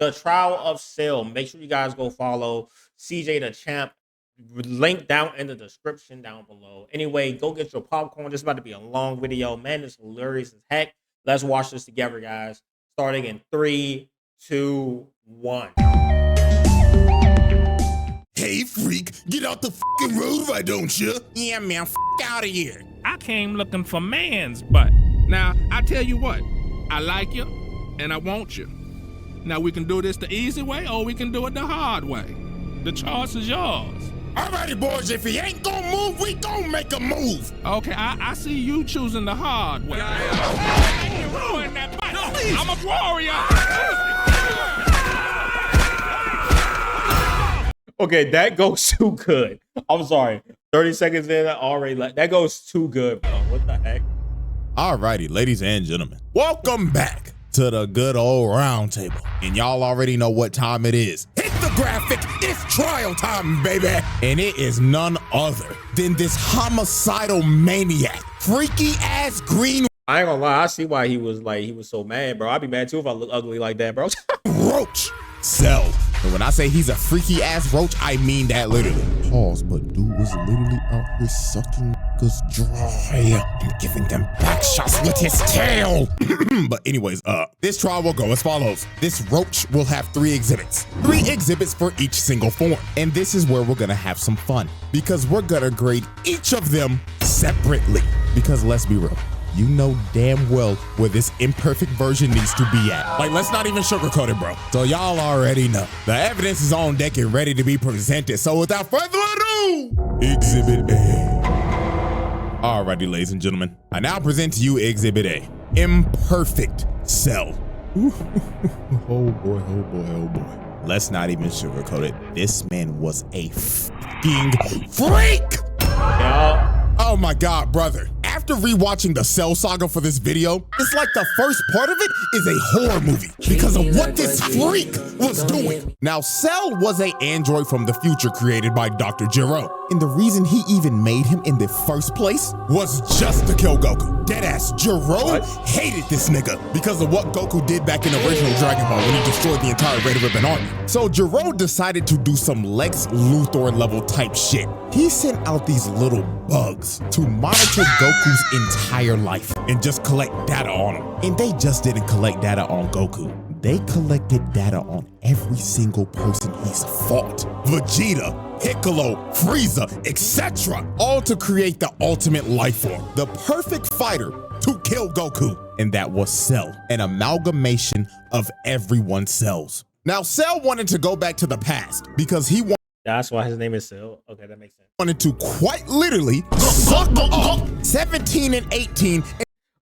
The Trial of Cell. Make sure you guys go follow CJ the Champ. Link down in the description down below. Anyway, go get your popcorn. This is about to be a long video. Man, it's hilarious as heck. Let's watch this together, guys. Starting in 3, 2, 1. Hey, freak, get out the fucking road, why don't you? Yeah, man, out of here. I came looking for man's butt. Now, I tell you what, I like you, and I want you. Now, we can do this the easy way, or we can do it the hard way. The choice is yours. Alrighty, boys, if he ain't gonna move, we gonna make a move. Okay, I see you choosing the hard way. Ruin that butt. No, I'm a warrior. Okay, that goes too good. I'm sorry. 30 seconds in, already that goes too good, bro. What the heck? Alrighty, ladies and gentlemen, welcome back to the good old round table. And y'all already know what time it is. Hit the graphic, it's trial time, baby. And it is none other than this homicidal maniac, freaky ass green I ain't gonna lie, I see why he was so mad, bro. I'd be mad too if I look ugly like that, bro. roach Cell. And when I say he's a freaky ass roach, I mean that literally. Pause, but dude was literally out here sucking niggas dry and giving them back shots with his tail. But anyways, this trial will go as follows. This roach will have 3 exhibits. 3 exhibits for each single form. And this is where we're gonna have some fun because we're gonna grade each of them separately. Because let's be real, you know damn well where this imperfect version needs to be at. Like, let's not even sugarcoat it, bro. So y'all already know. The evidence is on deck and ready to be presented. So without further ado, Exhibit A. Alrighty, ladies and gentlemen. I now present to you Exhibit A. Imperfect Cell. Oh boy, oh boy, oh boy. Let's not even sugarcoat it. This man was a fucking freak! Yeah. Oh my God, brother. After rewatching the Cell saga for this video, it's like the first part of it is a horror movie because of what this freak was doing. Now, Cell was an android from the future created by Dr. Gero. And the reason he even made him in the first place was just to kill Goku. Deadass, Gero hated this nigga because of what Goku did back in the original Dragon Ball when he destroyed the entire Red Ribbon Army. So Gero decided to do some Lex Luthor level type shit. He sent out these little bugs to monitor Goku's entire life and just collect data on him. And they just didn't collect data on Goku. They collected data on every single person he's fought. Vegeta, Piccolo, Frieza, etc. All to create the ultimate life form, the perfect fighter to kill Goku. And that was Cell, an amalgamation of everyone's cells. Now, Cell wanted to go back to the past because he That's why his name is Cell. Okay, that makes sense. wanted to quite literally suck up 17 and 18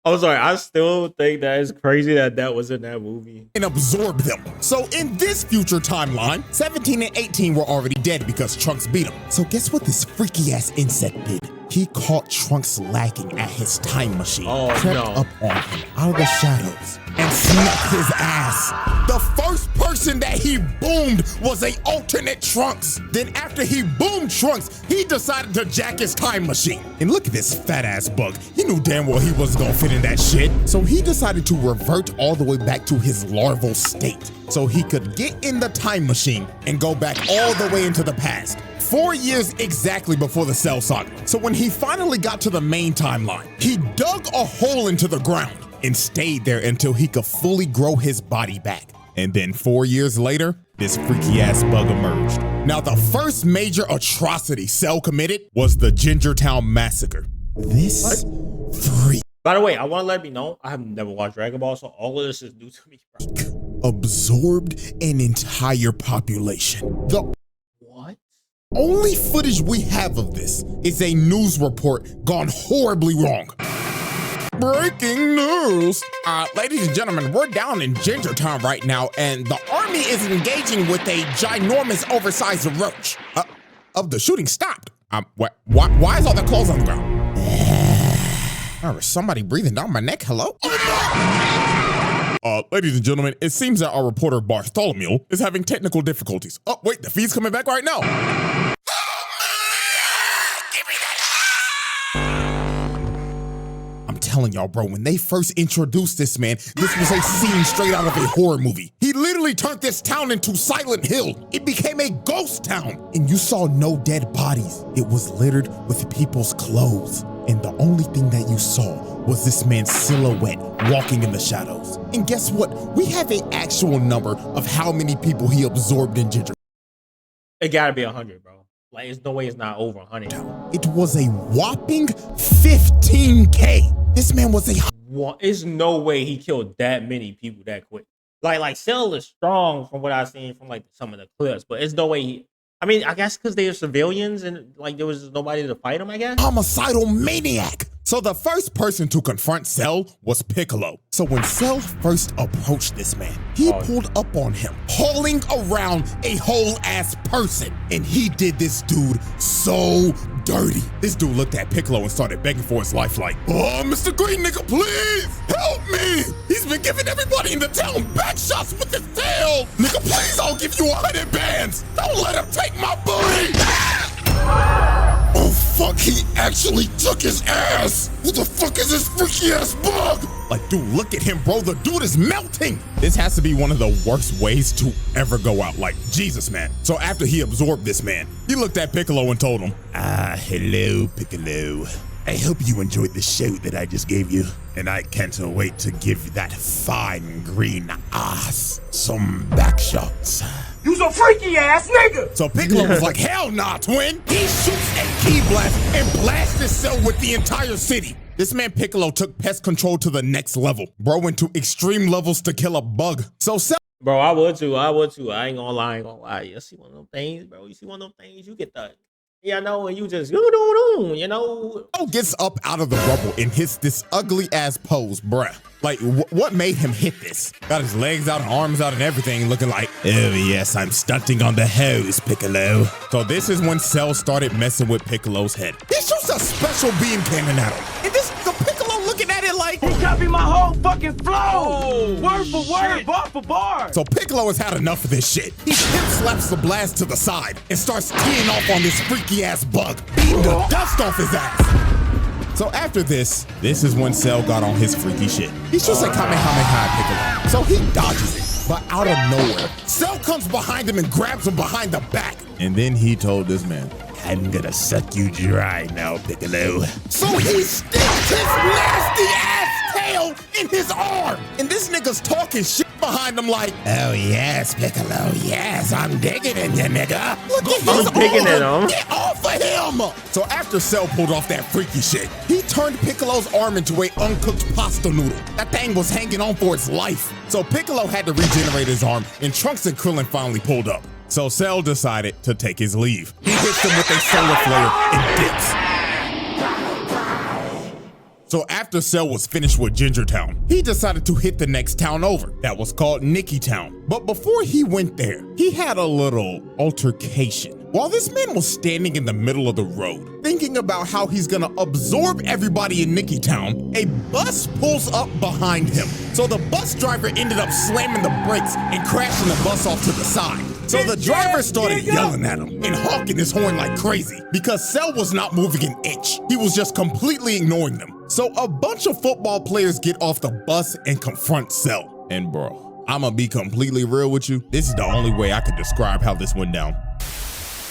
I'm sorry, I still think that is crazy that was in that movie. and absorb them. So in this future timeline, 17 and 18 were already dead because Trunks beat them. So guess what this freaky ass insect did? He caught Trunks lacking at his time machine, crept up on him out of the shadows, and smacked his ass. The first person that he boomed was a alternate Trunks. Then after he boomed Trunks, he decided to jack his time machine. And look at this fat ass bug. He knew damn well he wasn't gonna fit in that shit. So he decided to revert all the way back to his larval state so he could get in the time machine and go back all the way into the past. 4 years exactly before the Cell saga. So when he finally got to the main timeline, he dug a hole into the ground and stayed there until he could fully grow his body back. And then 4 years later, this freaky ass bug emerged. Now, the first major atrocity Cell committed was the Gingertown Massacre. This freak. By the way, I want to let me know, I have never watched Dragon Ball, so all of this is new to me, bro. Absorbed an entire population. The only footage we have of this is a news report gone horribly wrong. Breaking news! Ladies and gentlemen, we're down in Gingertown right now, and the army is engaging with a ginormous, oversized roach. Of the shooting stopped. Why is all the clothes on the ground? Is somebody breathing down my neck? Hello? Ladies and gentlemen, it seems that our reporter Bartholomew is having technical difficulties. Oh, wait, the feed's coming back right now. I'm telling y'all, bro, when they first introduced this man, this was a scene straight out of a horror movie. He literally literally turned this town into Silent Hill. It became a ghost town. And you saw no dead bodies. It was littered with people's clothes. And the only thing that you saw was this man's silhouette walking in the shadows. And guess what? We have an actual number of how many people he absorbed in Ginger. It gotta be 100, bro. Like, there's no way it's not over 100. It was a whopping 15K. This man was a... What? There's no way he killed that many people that quick. Like Cell is strong from what I've seen from like some of the clips, but there's no way he... I mean, I guess because they are civilians and like there was nobody to fight him, I guess. Homicidal maniac. So the first person to confront Cell was Piccolo. So when Cell first approached this man, he pulled up on him, hauling around a whole ass person. And he did this dude so dirty. This dude looked at Piccolo and started begging for his life like, "Oh, Mr. Green nigga, please help me. He's been giving everybody in the town back shots with his tail. Nigga, please, I'll give you 100 bands. Don't let him take my booty." Oh fuck, he actually took his ass! Who the fuck is this freaky ass bug? Like, dude, look at him, bro. The dude is melting. This has to be one of the worst ways to ever go out. Like, Jesus, man. So after he absorbed this man, he looked at Piccolo and told him, hello, Piccolo. I hope you enjoyed the show that I just gave you. And I can't wait to give that fine green ass some back shots. You's a freaky ass nigga! So Piccolo was like, hell nah, twin. He shoots a key blast and blasts his cell with the entire city. This man Piccolo took pest control to the next level. Bro went to extreme levels to kill a bug. So Cell... Bro, I would too. I ain't gonna lie. You see one of them things, bro. You see one of them things, you get the... Yeah, no, and you just, you know. Gets up out of the rubble and hits this ugly ass pose, bruh. Like, what made him hit this? Got his legs out and arms out and everything, looking like, oh yes, I'm stunting on the hose, Piccolo. So this is when Cell started messing with Piccolo's head. He shoots a special beam cannon at him. And this the Piccolo looking at it like, he copied my whole fucking flow! Word for word, bar for bar! So Piccolo has had enough of this shit. He hip slaps the blast to the side and starts teeing off on this freaky ass bug, beating the dust off his ass. So after this is when Cell got on his freaky shit. He shoots a Kamehameha Piccolo, so he dodges it. But out of nowhere, Cell comes behind him and grabs him behind the back. And then he told this man, I'm gonna suck you dry now, Piccolo. So he sticks his nasty ass tail in his arm. And this nigga's talking shit behind him like, oh yes, Piccolo, yes, I'm digging in you, nigga. Look at his I'm digging at him. Get off of him. So after Cell pulled off that freaky shit, he turned Piccolo's arm into a uncooked pasta noodle. That thing was hanging on for its life. So Piccolo had to regenerate his arm, and Trunks and Krillin finally pulled up. So Cell decided to take his leave. He hits him with a solar flare and dips. So after Cell was finished with Ginger Town, he decided to hit the next town over. That was called Nikki Town. But before he went there, he had a little altercation. While this man was standing in the middle of the road, thinking about how he's gonna absorb everybody in Nikki Town, a bus pulls up behind him. So the bus driver ended up slamming the brakes and crashing the bus off to the side. So the driver started yelling at him and honking his horn like crazy because Cell was not moving an inch. He was just completely ignoring them. So a bunch of football players get off the bus and confront Cell. And bro, I'ma be completely real with you. This is the only way I could describe how this went down.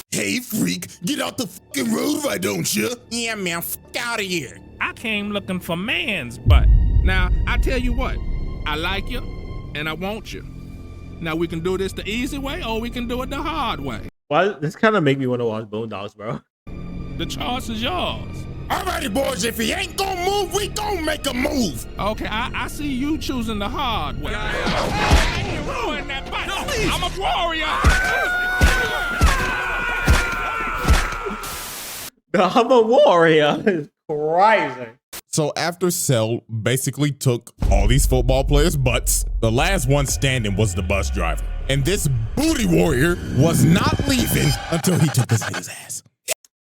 Hey freak, get out the fucking road, why don't you? Yeah man, fuck out of here. I came looking for man's butt. Now, I tell you what, I like you and I want you. Now we can do this the easy way or we can do it the hard way. Why this kind of make me want to watch Boondocks, bro? The choice is yours. Alrighty boys, if he ain't gonna move, we gon' make a move. Okay, I see you choosing the hard way. Ruin that butt. No, I'm a warrior. I'm a warrior. It's crazy. So after Cell basically took all these football players' butts, the last one standing was the bus driver. And this booty warrior was not leaving until he took this nigga's ass.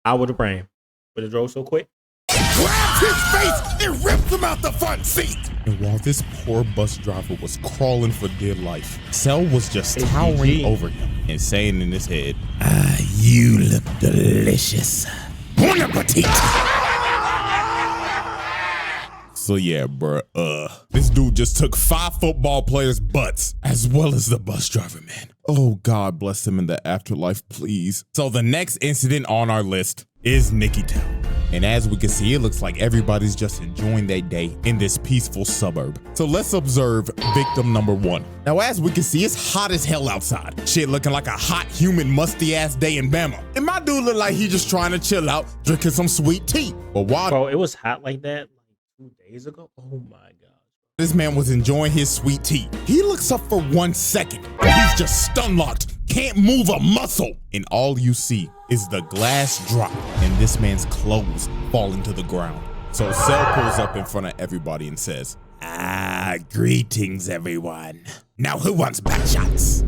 I would have ran. But it drove so quick. Grabbed his face and ripped him out the front seat. And while this poor bus driver was crawling for dear life, Cell was just towering over him and saying in his head, you look delicious. Bon appetit. So yeah, bruh, this dude just took 5 football players' butts, as well as the bus driver, man. Oh, God bless him in the afterlife, please. So the next incident on our list is Nicky Town. And as we can see, it looks like everybody's just enjoying their day in this peaceful suburb. So let's observe victim number 1. Now, as we can see, it's hot as hell outside. Shit looking like a hot, humid, musty-ass day in Bama. And my dude look like he just trying to chill out, drinking some sweet tea. But while Bro, it was hot like that like 2 days ago. Oh my God. this man was enjoying his sweet tea, he looks up for 1 second. And he's just stun-locked, can't move a muscle. And all you see is the glass drop and this man's clothes falling to the ground. So Cell pulls up in front of everybody and says, greetings everyone. Now who wants back shots?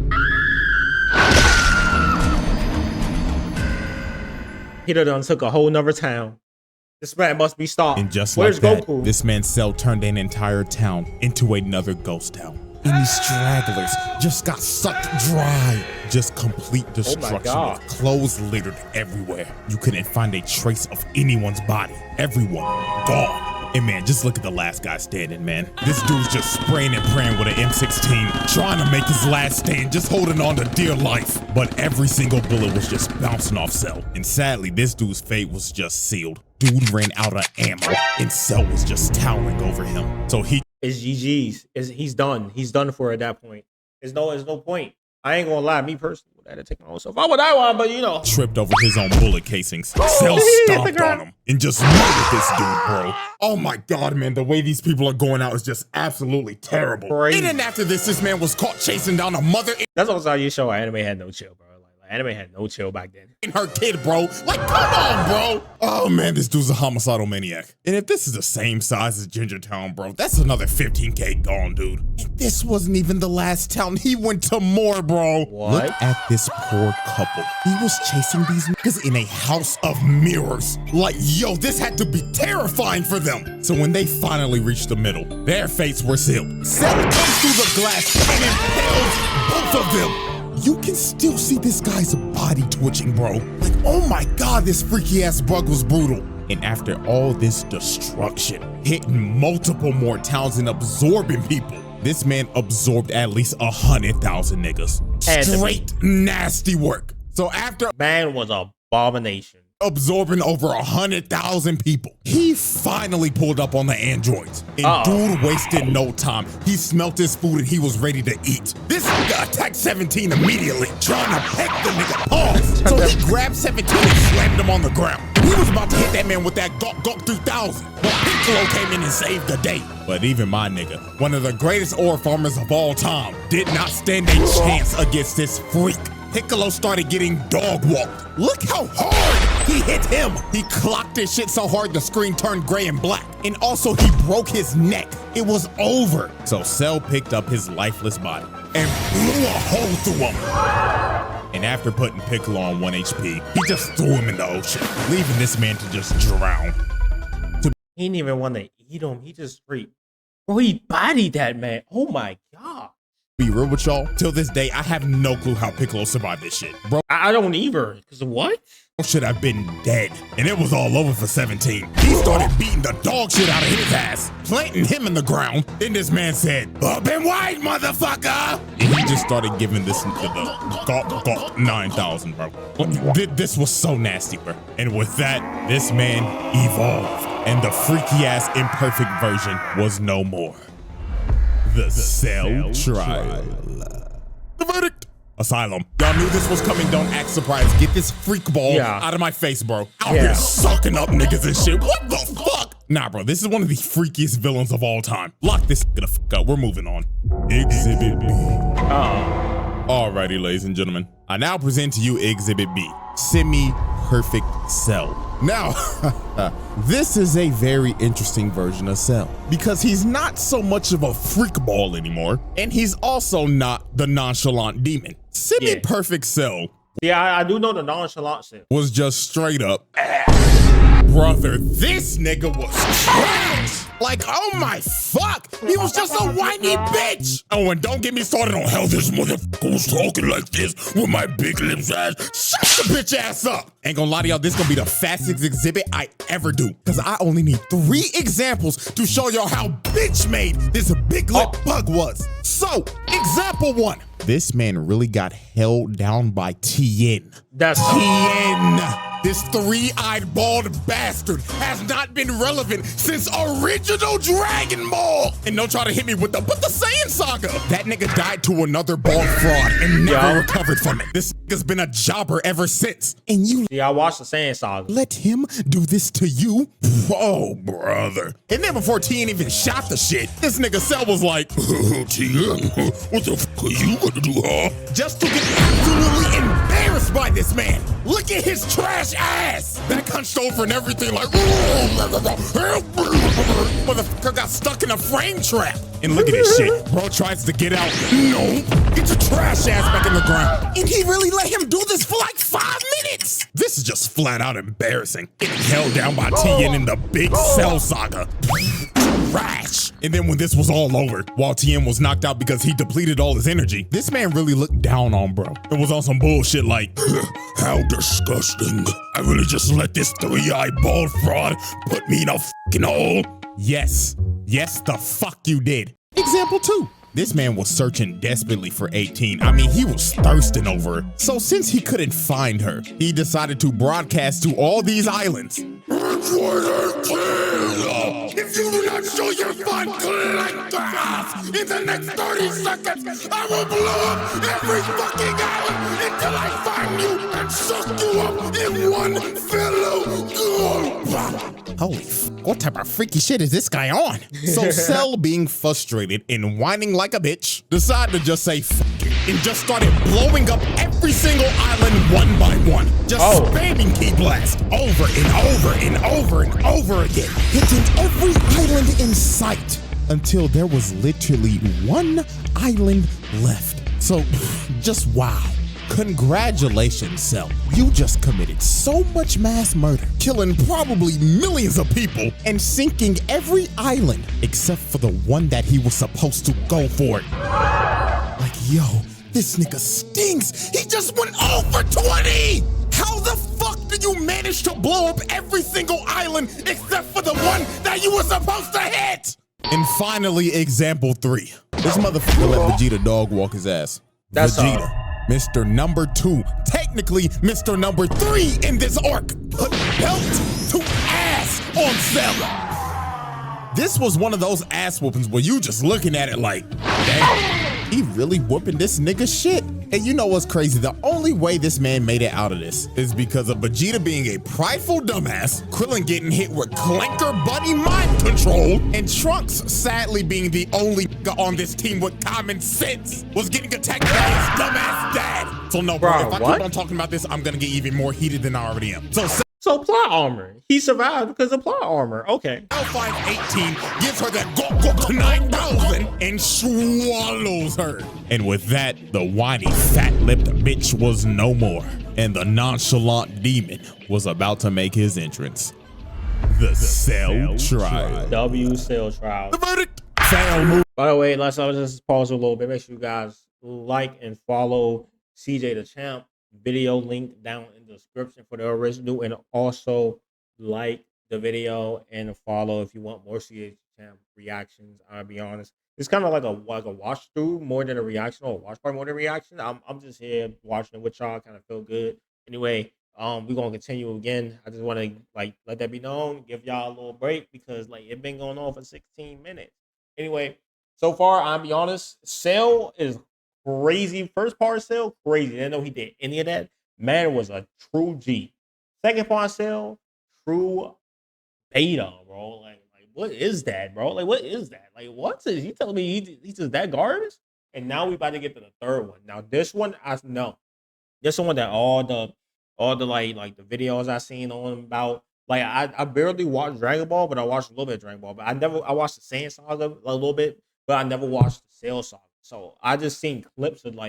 He done took a whole nother town. This man must be stopped. And just Where's like that, Goku? this man's Cell turned an entire town into another ghost town. And these stragglers just got sucked dry. Just complete destruction God. with clothes littered everywhere. You couldn't find a trace of anyone's body. Everyone gone. And man, just look at the last guy standing, man. This dude's just spraying and praying with an M16, trying to make his last stand, just holding on to dear life. But every single bullet was just bouncing off Cell. And sadly, this dude's fate was just sealed. Dude ran out of ammo, and Cell was just towering over him. So he It's GG's. He's done. He's done for at that point. There's no point. I ain't gonna lie, me personally would have to take my own self. I would that one, but you know. tripped over his own bullet casings. Cell he hit the stomped ground. on him and just murdered this dude, bro. Oh my God, man, the way these people are going out is just absolutely terrible. Crazy. And then after this man was caught chasing down a mother That's also how you show anime had no chill, bro. Like anime had no chill back then. and her kid, bro. Like, come on, bro. Oh man, this dude's a homicidal maniac. And if this is the same size as Ginger Town, bro, that's another 15K gone, dude. And this wasn't even the last town. He went to more, bro. What? Look at this poor couple. He was chasing these niggas in a house of mirrors. Like, yo, this had to be terrifying for them. So when they finally reached the middle, their fates were sealed. Cell comes through the glass and impales both of them. You can still see this guy's body twitching, bro. Like, oh my God, this freaky ass bug was brutal. And after all this destruction, hitting multiple more towns and absorbing people, this man absorbed at least 100,000 niggas. Had to be. Straight nasty work. So after Man was an abomination. absorbing over 100,000 people, he finally pulled up on the androids. And dude wasted no time. He smelt his food and he was ready to eat. This nigga attacked 17 immediately, trying to peck the nigga paws. So he grabbed 17 and slammed him on the ground. He was about to hit that man with that Gok 3000, but Piccolo came in and saved the day. But even my nigga, one of the greatest ore farmers of all time, did not stand a chance against this freak. Piccolo started getting dog walked. Look how hard he hit him. He clocked his shit so hard the screen turned gray and black. And also he broke his neck. It was over. So Cell picked up his lifeless body and blew a hole through him. And after putting Piccolo on 1 HP, he just threw him in the ocean, leaving this man to just drown. He didn't even want to eat him. He just straight. Bro, he bodied that man. Oh my God. Be real with y'all, till this day, I have no clue how Piccolo survived this shit. Bro I don't either. Cause what? should have been dead. And it was all over for 17. He started beating the dog shit out of his ass, planting him in the ground. Then this man said, up and wide, motherfucker! And he just started giving this nigga the Gok 9000, bro. This was so nasty, bro. And with that, this man evolved. And the freaky ass imperfect version was no more. The Cell trial. The verdict. Asylum. Y'all knew this was coming. Don't act surprised. Get this freak ball out of my face, bro. Out here sucking up niggas and shit. What the fuck? Nah, bro. This is one of the freakiest villains of all time. Lock this nigga the fuck up. We're moving on. Exhibit B. Alrighty, ladies and gentlemen. I now present to you Exhibit B. Semi-perfect Cell. Now, this is a very interesting version of Cell because he's not so much of a freak ball anymore, and he's also not the nonchalant demon. Semi-perfect Cell. Yeah, I do know the nonchalant shit. Was just straight up, brother, this nigga was trash. Like, oh my fuck, he was just a whiny bitch. Oh, and don't get me started on how this motherfucker was talking like this with my big lips ass. Shut the bitch ass up. Ain't gonna lie to y'all, this gonna be the fastest exhibit I ever do. Cause I only need 3 examples to show y'all how bitch made this big lip bug was. So, example 1. This man really got held down by Tien. That's Tien. This 3-eyed bald bastard has not been relevant since original Dragon Ball. And don't try to hit me with the Saiyan saga. That nigga died to another bald fraud and never recovered from it. This nigga's been a jobber ever since. And you I watched the Saiyan saga. let him do this to you? Oh, brother. And then before Tien even shot the shit, this nigga Cell was like, Tien, what the fuck are you gonna do, huh? Just to get absolutely embarrassed by this man. Look at his trash ass. That hunched over and everything like, motherfucker got stuck in a frame trap. And look at this shit. Bro tries to get out. No, get your trash ass back in the ground. And he really let him do this for like 5 minutes. This is just flat out embarrassing. Getting held down by Tien in the big Cell saga. Trash. And then when this was all over, while Tien was knocked out because he depleted all his energy, this man really looked down on bro. It was on some bullshit like, how disgusting. I really just let this 3-eyed bald fraud put me in a fucking hole. Yes, yes, the fuck you did. Example 2. This man was searching desperately for 18. I mean, he was thirsting over her. So since he couldn't find her, he decided to broadcast to all these islands. If you do not show your fun like grass in the next 30 seconds, I will blow up every fucking island until I find you and suck you up in one fellow go. Holy f***, what type of freaky shit is this guy on? So Cell, being frustrated and whining like a bitch, decided to just say f*** it and just started blowing up every single island one by one. Just spamming key blast over and over and over and over again, hitting every island in sight until there was literally 1 island left. So just wow. Congratulations, Cell. You just committed so much mass murder, killing probably millions of people and sinking every island except for the one that he was supposed to go for. Like, yo, this nigga stinks. He just went over 20. How the fuck did you manage to blow up every single island except for the one that you were supposed to hit? And finally, example 3. This motherfucker let Vegeta dog walk his ass. That's Vegeta. Mr. Number 2, technically Mr. Number 3 in this arc, put belt to ass on Cell. This was one of those ass whoopings where you just looking at it like, damn, he really whooping this nigga shit. And you know what's crazy? The only way this man made it out of this is because of Vegeta being a prideful dumbass, Krillin getting hit with Clanker Buddy mind control, and Trunks sadly being the only nigga on this team with common sense was getting attacked by his dumbass dad. So no, bro, if I keep on talking about this, I'm gonna get even more heated than I already am. So plot armor. He survived because of plot armor. Okay. Alpine 18 gives her that Gok 9000 and swallows her. And with that, the whiny, fat-lipped bitch was no more. And the nonchalant demon was about to make his entrance. The Cell Trial. W Cell Trial. The verdict. Cell. By the way, let's just pause a little bit. Make sure you guys like and follow CJ the Champ. Video link down in the description for the original, and also like the video and follow if you want more CJ Champ reactions. I'll be honest, it's kind of like a watch through more than a reaction, or a watch party more than a reaction. I'm just here watching it with y'all, kind of feel good. Anyway, we're gonna continue again. I just want to let that be known, give y'all a little break because it been going on for 16 minutes. Anyway, so far I'll be honest, Cell is crazy. First part Cell, crazy. Didn't know he did any of that. Man was a true G. Second part Cell, true beta, bro. Like what is that, bro? What is that? What's this? You telling me he's just that garbage? And now we about to get to the third one. Now this one, I know. This one that all the the videos I seen on him about. I barely watched Dragon Ball, but I watched a little bit of Dragon Ball. But I watched the Saiyan saga a little bit, but I never watched the Cell saga. So I just seen clips of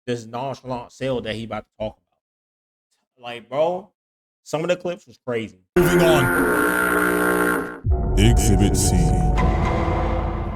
this nonchalant Cell that he about to talk about. Bro, some of the clips was crazy. Moving on. Exhibit C.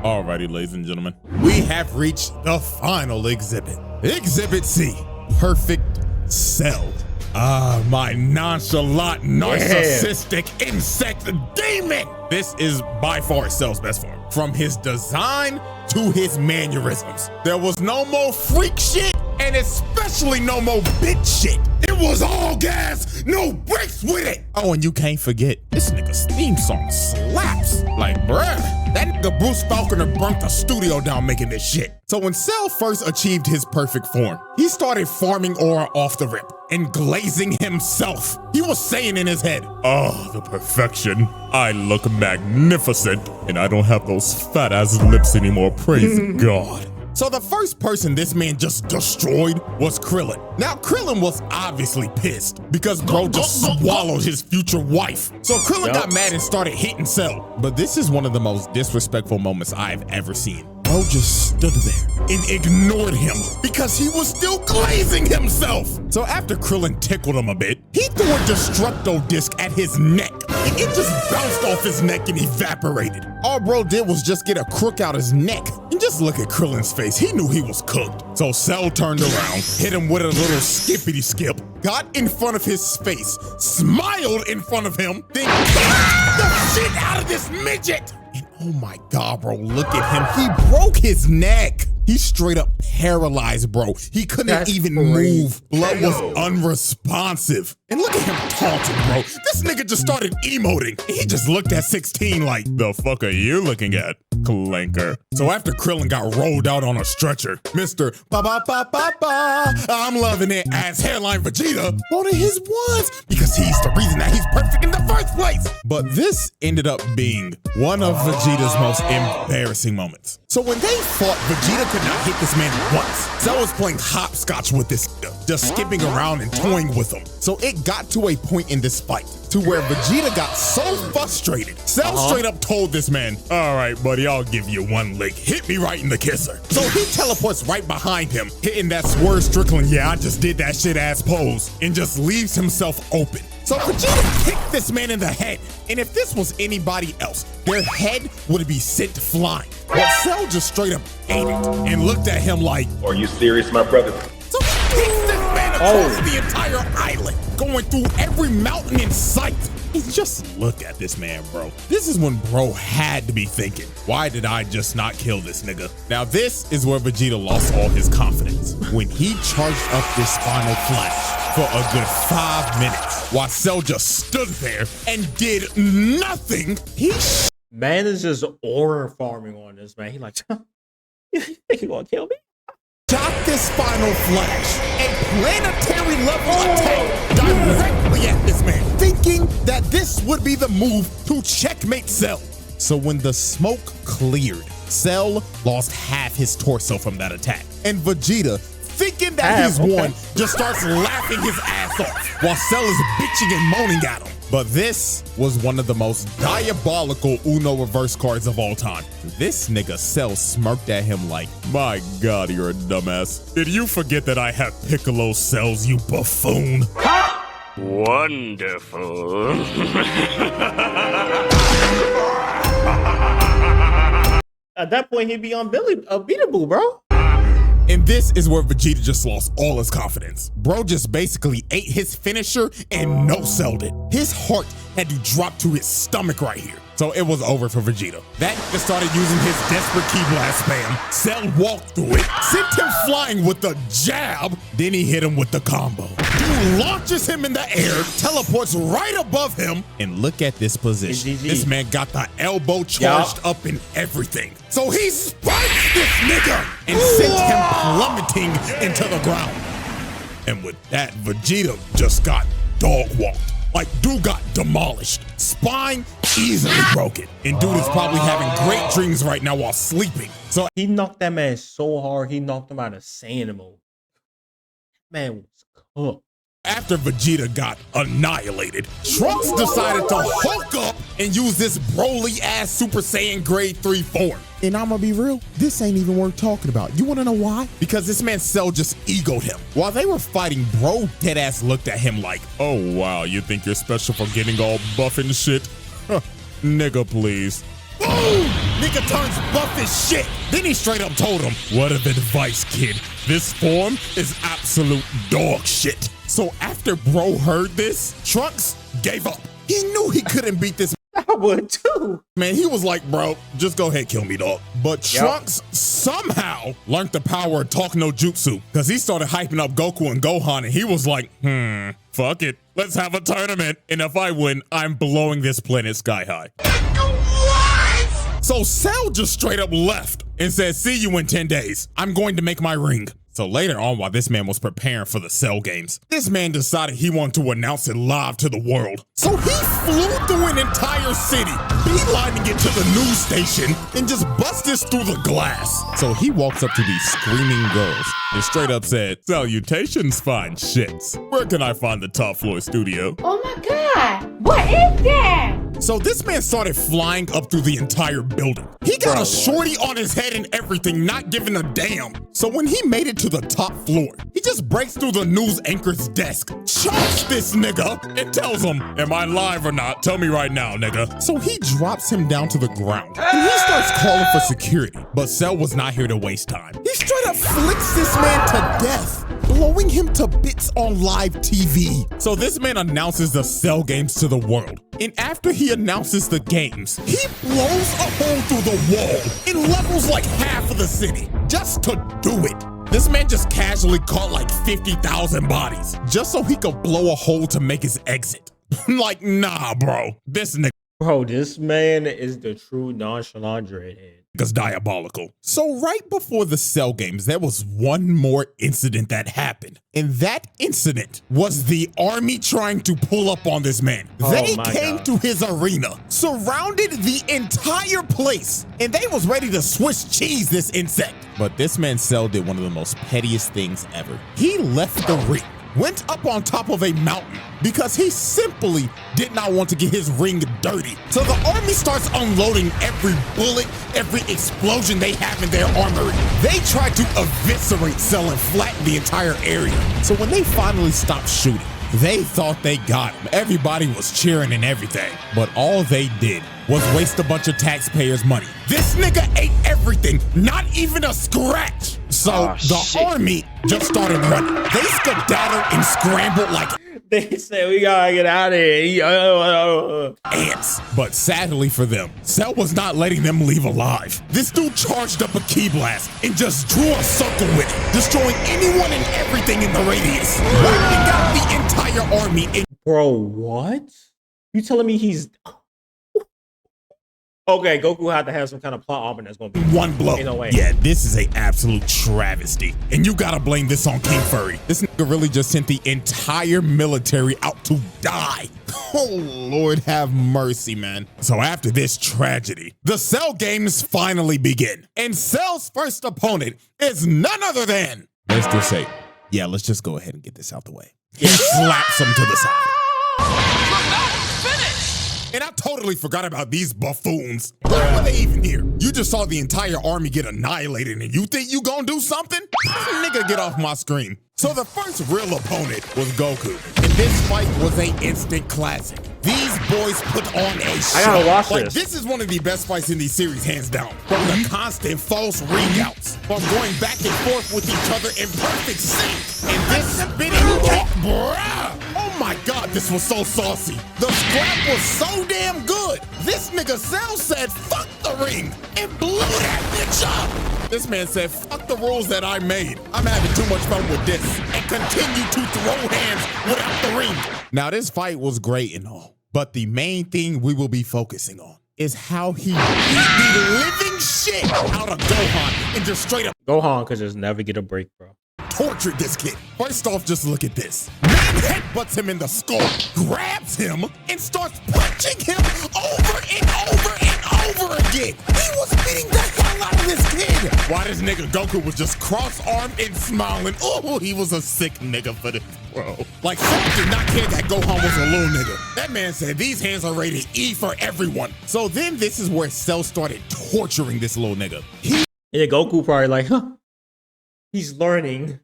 Alrighty, ladies and gentlemen, we have reached the final exhibit. Exhibit C, Perfect Cell. Ah, my nonchalant, narcissistic insect demon. This is by far Cell's best form. From his design to his mannerisms. There was no more freak shit, and especially no more bitch shit. It was all gas, no brakes with it. Oh, and you can't forget, this nigga's theme song slaps. Like, bruh, that nigga Bruce Falconer burnt the studio down making this shit. So when Cell first achieved his perfect form, he started farming aura off the rip and glazing himself. He was saying in his head, oh, the perfection. I look magnificent, and I don't have those fat ass lips anymore, praise God. So the first person this man just destroyed was Krillin. Now Krillin was obviously pissed because bro just swallowed his future wife. So Krillin got mad and started hitting Cell. But this is one of the most disrespectful moments I've ever seen. Bro just stood there and ignored him because he was still glazing himself. So after Krillin tickled him a bit, he threw a Destructo disc at his neck. And it just bounced off his neck and evaporated. All bro did was just get a crook out his neck. And just look at Krillin's face, he knew he was cooked. So Cell turned around, hit him with a little skippity skip, got in front of his face, smiled in front of him, then kicked the shit out of this midget. And oh my God, bro, look at him. He broke his neck. He's straight up paralyzed, bro. He couldn't even move. Blood was unresponsive. And look at him taunting, bro. This nigga just started emoting. He just looked at 16 like, the fuck are you looking at, clanker? So after Krillin got rolled out on a stretcher, Mr. Ba-ba-ba-ba-ba, I'm loving it as Hairline Vegeta wanted his ones because he's the reason that he's perfect in the first place. But this ended up being one of Vegeta's most embarrassing moments. So when they fought, Vegeta could not hit this man once. Cell was playing hopscotch with this, just skipping around and toying with him. So it got to a point in this fight to where Vegeta got so frustrated. Cell straight up told this man, all right, buddy, I'll give you one lick. Hit me right in the kisser. So he teleports right behind him, hitting that Swerve Strickland, yeah, I just did that shit ass pose, and just leaves himself open. So Vegeta kicked this man in the head, and if this was anybody else, their head would be sent flying. But Cell just straight up ate it and looked at him like, are you serious, my brother? So he kicks this man across the entire island, going through every mountain in sight. And just look at this man, bro. This is when bro had to be thinking, why did I just not kill this nigga? Now this is where Vegeta lost all his confidence. When he charged up this final flash for a good 5 minutes, while Cell just stood there and did nothing, Man is just aura farming on this, man. He like, you think you gonna kill me? shot this final flash, a planetary level attack directly at this man, thinking that this would be the move to checkmate Cell. So when the smoke cleared, Cell lost half his torso from that attack. And Vegeta, thinking that he's won, just starts laughing his ass off while Cell is bitching and moaning at him. But this was one of the most diabolical Uno reverse cards of all time. This nigga Cell smirked at him like, my God, you're a dumbass. Did you forget that I have Piccolo cells, you buffoon? Wonderful. At that point, he'd be unbeatable, bro. And this is where Vegeta just lost all his confidence. Bro just basically ate his finisher and no-selled it. His heart had to drop to his stomach right here. So it was over for Vegeta. That nigga started using his desperate key blast spam. Cell walked through it, sent him flying with the jab, then he hit him with the combo. Dude launches him in the air, teleports right above him, and look at this position. This man got the elbow charged up and everything. So he spikes this nigga and sent him plummeting into the ground. And with that, Vegeta just got dog walked. Like, dude got demolished. Spine easily broken. And dude is probably having great dreams right now while sleeping. So he knocked that man so hard, he knocked him out of Saiyan mode. Man was cooked. After Vegeta got annihilated, Trunks decided to Hulk up and use this Broly-ass Super Saiyan Grade 3 form. And I'ma be real, this ain't even worth talking about. You wanna know why? Because this man Cell just egoed him. While they were fighting, bro deadass looked at him like, oh wow, you think you're special for getting all buff and shit? Nigga, please. Boom! Nigga nigga turns buff as shit. Then he straight up told him, "What of advice, kid? This form is absolute dog shit." So after bro heard this, Trunks gave up. He knew he couldn't beat this. I would too. Man, he was like, "Bro, just go ahead, kill me, dog." But Trunks somehow learned the power of talk no jutsu, because he started hyping up Goku and Gohan, and he was like, fuck it. Let's have a tournament. And if I win, I'm blowing this planet sky high. So Cell just straight up left and said, "See you in 10 days. I'm going to make my ring." So later on, while this man was preparing for the Cell games, this man decided he wanted to announce it live to the world. So he flew through an entire city, beelining it to the news station, and just busted through the glass. So he walks up to these screaming girls and straight up said, "Salutations, fine shits. Where can I find the top floor studio?" Oh my God, what is that? So this man started flying up through the entire building. He got a shorty on his head and everything, not giving a damn. So when he made it to the top floor, he just breaks through the news anchor's desk, chokes this nigga, and tells him, "Am I live or not? Tell me right now, nigga." So he drops him down to the ground, and he starts calling for security. But Cell was not here to waste time. He straight up flicks this man to death, blowing him to bits on live TV. So this man announces the Cell games to the world. And after he announces the games, he blows a hole through the wall and levels like half of the city just to do it. This man just casually caught like 50,000 bodies just so he could blow a hole to make his exit. Like, nah, bro. This Bro, this man is the true nonchalant dreadhead. nigga's diabolical. So right before the Cell games, there was one more incident that happened. And that incident was the army trying to pull up on this man. They came to his arena, surrounded the entire place, and they was ready to Swiss cheese this insect. But this man Cell did one of the most pettiest things ever. He left the ring, went up on top of a mountain because he simply did not want to get his ring dirty. So the army starts unloading every bullet, every explosion they have in their armory. They try to eviscerate Cell and flatten the entire area. So when they finally stopped shooting, they thought they got him. Everybody was cheering and everything. But all they did was waste a bunch of taxpayers' money. This nigga ate everything, not even a scratch. So the army just started running. They skedaddled and scrambled like They said, "We gotta get out of here." ants. But sadly for them, Cell was not letting them leave alive. This dude charged up a key blast and just drew a circle with it, destroying anyone and everything in the radius, wiping out the entire army. Bro, what? You telling me he's... Okay, Goku had to have some kind of plot armor that's gonna be one blow. Ain't no way. Yeah, this is a absolute travesty. And you gotta blame this on King Furry. This nigga really just sent the entire military out to die. Oh, Lord have mercy, man. So after this tragedy, the Cell games finally begin. And Cell's first opponent is none other than, let's just say, yeah, let's just go ahead and get this out the way. He slaps him to the side. And I totally forgot about these buffoons. Why were they even here? You just saw the entire army get annihilated and you think you gonna do something? Nigga, get off my screen. So the first real opponent was Goku. And this fight was an instant classic. These boys put on a show. I gotta watch like, this. This is one of the best fights in these series, hands down. From the constant false ring outs, from going back and forth with each other in perfect sync. And this spinning kick, bruh. Oh my God, this was so saucy. The scrap was so damn good. This nigga Cell said, "Fuck the ring," and blew that bitch up. This man said, "Fuck the rules that I made. I'm having too much fun with this," and continue to throw hands without the ring. Now this fight was great and all, but the main thing we will be focusing on is how he beat the living shit out of Gohan and just straight up Gohan could just never get a break, bro. tortured this kid. First off, just look at this. Man headbutts him in the skull, grabs him, and starts punching him over and over and over again. He was beating the hell out of this kid. Why this nigga Goku was just cross-armed and smiling. Oh, he was a sick nigga for this, bro. Like, Cell did not care that Gohan was a little nigga. That man said these hands are rated E for everyone. So then this is where Cell started torturing this little nigga. Yeah, Goku probably like, huh? He's learning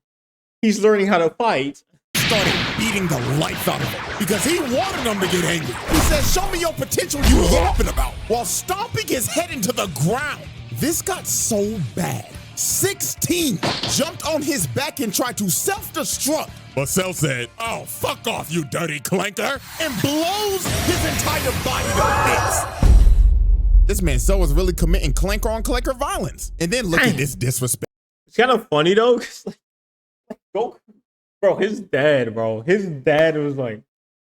how to fight. started beating the life out of him because he wanted him to get angry. He said, "Show me your potential, you yapping about," while stomping his head into the ground. This got so bad, 16 jumped on his back and tried to self-destruct. But Cell said, "Oh, fuck off, you dirty clanker," and blows his entire body to bits. This man Cell was really committing clanker on clanker violence. And then look at this disrespect. It's kind of funny though, 'cause Goku, bro, his dad was like,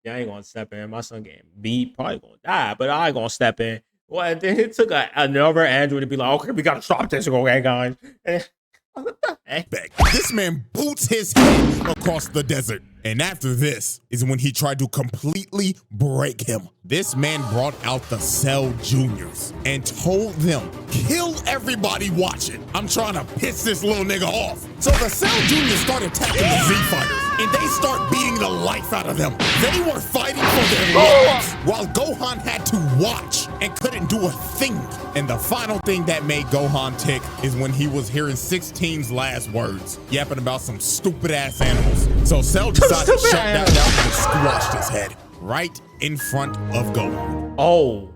"Yeah, I ain't gonna step in. My son getting beat, probably gonna die, but I ain't gonna step in." Well, then it took another android to be like, "Okay, we gotta stop this, okay, guys." And, what the heck? This man boots his head across the desert. And after this is when he tried to completely break him. This man brought out the Cell Juniors and told them, "Kill everybody watching. I'm trying to piss this little nigga off." So the Cell Juniors started attacking the Z Fighters, and they start beating the life out of them. They were fighting for their lives, while Gohan had to watch and couldn't do a thing. And the final thing that made Gohan tick is when he was hearing 16's last words, yapping about some stupid ass animals. So Cell decided to shut that down and squashed his head right in front of Gohan. Oh.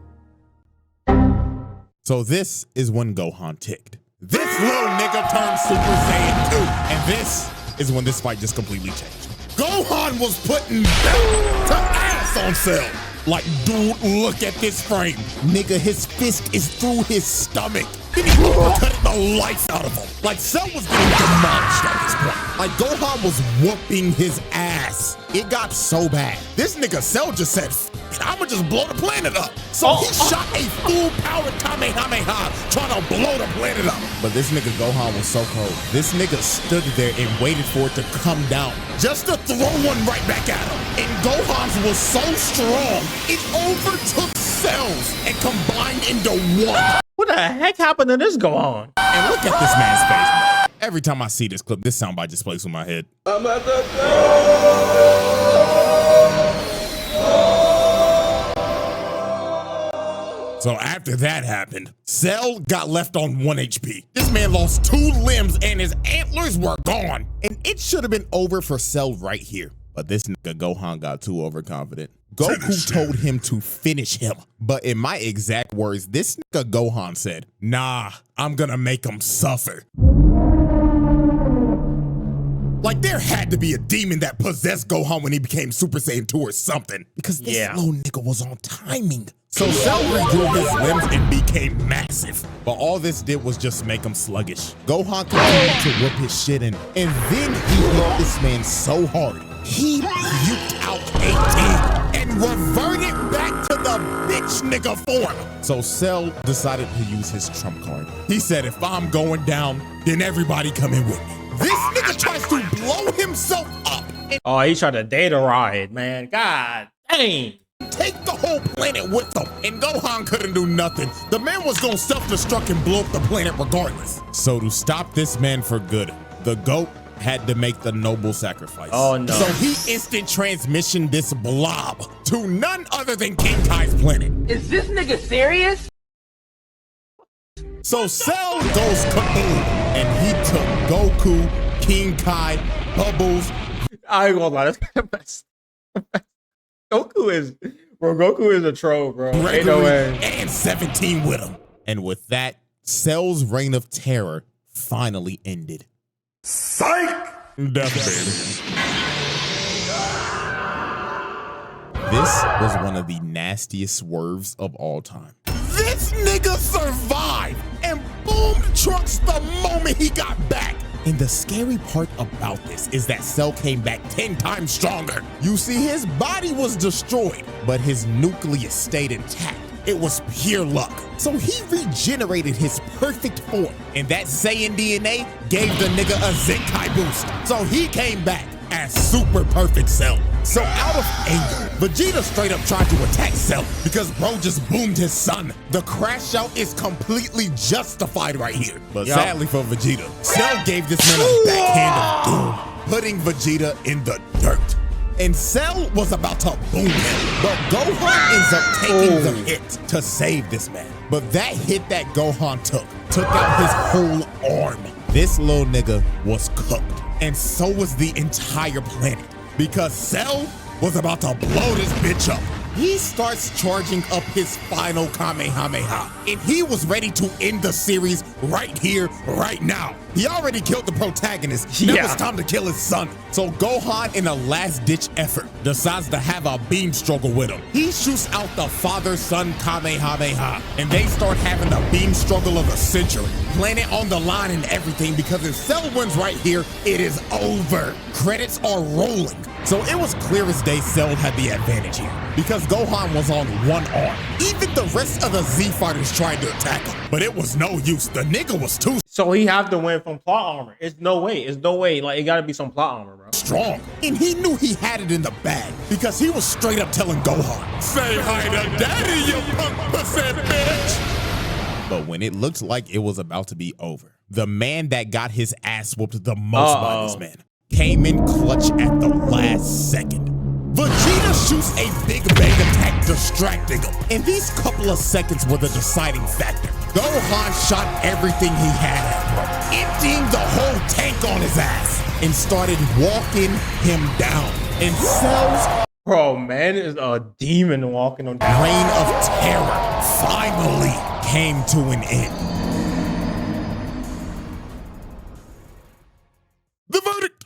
So this is when Gohan ticked. This little nigga turned Super Saiyan 2. And this is when this fight just completely changed. Gohan was putting belt to ass on Cell. Like, dude, look at this frame. Nigga, his fist is through his stomach. Then he uppercutted the life out of him. Like, Cell was getting demolished at this point. Like, Gohan was whooping his ass. It got so bad. This nigga Cell just said, "I'ma just blow the planet up." So he shot a full-powered Kamehameha trying to blow the planet up. But this nigga Gohan was so cold. This nigga stood there and waited for it to come down just to throw one right back at him. And Gohan's was so strong, it overtook Cell's and combined into one. What the heck happened to this Gohan? And look at this man's face. Every time I see this clip, this soundbite just plays through my head. So after that happened, Cell got left on 1 HP. This man lost 2 limbs and his antlers were gone. And it should have been over for Cell right here. But this nigga Gohan got too overconfident. Goku told him to finish him. But in my exact words, this nigga Gohan said, "Nah, I'm gonna make him suffer." Like, there had to be a demon that possessed Gohan when he became Super Saiyan 2 or something. Because this little nigga was on timing. So Cell regrew his limbs and became massive. But all this did was just make him sluggish. Gohan continued to whip his shit in. And then he hit this man so hard, he puked out 18 and reverted back to the bitch nigga form. So Cell decided to use his trump card. He said, "If I'm going down, then everybody come in with me." This nigga tries to blow himself up. Oh, he tried to data ride, man. God dang. Take the whole planet with him. And Gohan couldn't do nothing. The man was gonna self-destruct and blow up the planet regardless. So to stop this man for good, the GOAT had to make the noble sacrifice. Oh no. So he instant transmission this blob to none other than King Kai's planet. Is this nigga serious? So Cell goes kaboom, and he took Goku, King Kai, Bubbles. I ain't gonna lie, that's kind of messed. Goku is a troll, bro. Ain't no way. And 17 with him. And with that, Cell's reign of terror finally ended. Psych! Death, baby. This was one of the nastiest swerves of all time. This nigga survived and boomed Trunks the moment he got back. And the scary part about this is that Cell came back 10 times stronger. You see, his body was destroyed, but his nucleus stayed intact. It was pure luck. So he regenerated his perfect form, and that Saiyan DNA gave the nigga a Zenkai boost. So he came back as super perfect Cell. So out of anger, Vegeta straight up tried to attack Cell because bro just boomed his son. The crash out is completely justified right here. But sadly for Vegeta, Cell gave this man a backhand of doom, putting Vegeta in the dirt. And Cell was about to boom him, but Gohan ends up taking the hit to save this man. But that hit that Gohan took out his whole arm. This little nigga was cooked, and so was the entire planet. because Cell was about to blow this bitch up. He starts charging up his final Kamehameha, and he was ready to end the series right here, right now. He already killed the protagonist. Now it's time to kill his son. So Gohan, in a last-ditch effort, decides to have a beam struggle with him. He shoots out the father-son Kamehameha, and they start having the beam struggle of the century. Planet on the line and everything, because if Cell wins right here, it is over. Credits are rolling. So it was clear as day Cell had the advantage here, because Gohan was on one arm. Even the rest of the Z fighters tried to attack him, but it was no use. The nigga was too So he have to win from plot armor. It's no way. It's no way. Like, it gotta be some plot armor, bro. strong. And he knew he had it in the bag, because he was straight up telling Gohan, "Say hi to daddy, you punk pussy bitch." But when it looked like it was about to be over, the man that got his ass whooped the most by this man came in clutch at the last second. Vegeta shoots a big bang attack, distracting him. And these couple of seconds were the deciding factor. Gohan shot everything he had at him, emptying the whole tank on his ass, and started walking him down. And Cell's Bro, man is a demon walking on down. reign of terror finally came to an end. The verdict!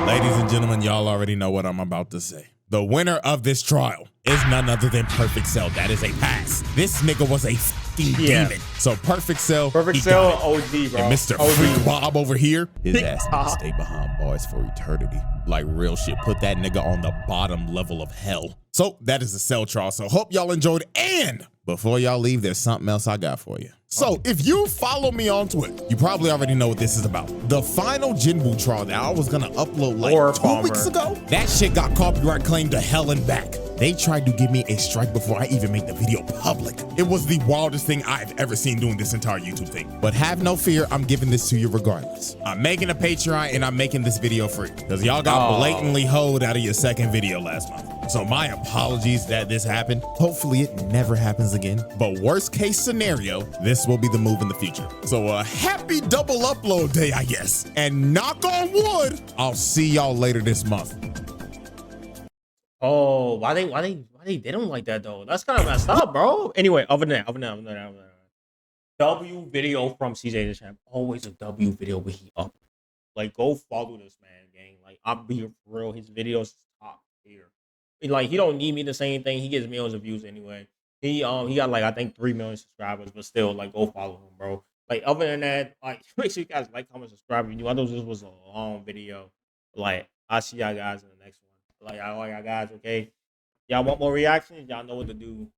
Ladies and gentlemen, y'all already know what I'm about to say. The winner of this trial is none other than Perfect Cell. That is a pass. This nigga was a fucking demon. So Perfect Cell, Perfect he Cell, got it. OG, bro. And Mr. OG. Freak Bob over here, his ass needs to stay behind bars for eternity. Like real shit, put that nigga on the bottom level of hell. So that is the Cell trial. So hope y'all enjoyed. And before y'all leave, there's something else I got for you. So if you follow me on Twitter, you probably already know what this is about. The final Jinbu trial that I was gonna upload like 2 weeks ago, that shit got copyright claimed to hell and back. They tried to give me a strike before I even made the video public. It was the wildest thing I've ever seen doing this entire YouTube thing. But have no fear, I'm giving this to you regardless. I'm making a Patreon and I'm making this video free, because y'all got blatantly hoed out of your second video last month. So my apologies that this happened. Hopefully it never happens again. But worst case scenario, this will be the move in the future. So a happy double upload day, I guess. And knock on wood, I'll see y'all later this month. Oh, why they did him like that though? That's kind of messed up, bro. Anyway, other than that. W video from CJ the Champ. Always a W video where he up. Like, go follow this man, gang. Like, I'll be for real. His videos top tier. Like, he don't need me to say anything. He gets millions of views anyway. He got like I think 3 million subscribers, but still, like, go follow him, bro. Like, other than that, like, make sure you guys like, comment, subscribe. I know this was a long video. Like, I'll see y'all guys in the next one. Like, all y'all guys, okay? Y'all want more reactions? Y'all know what to do.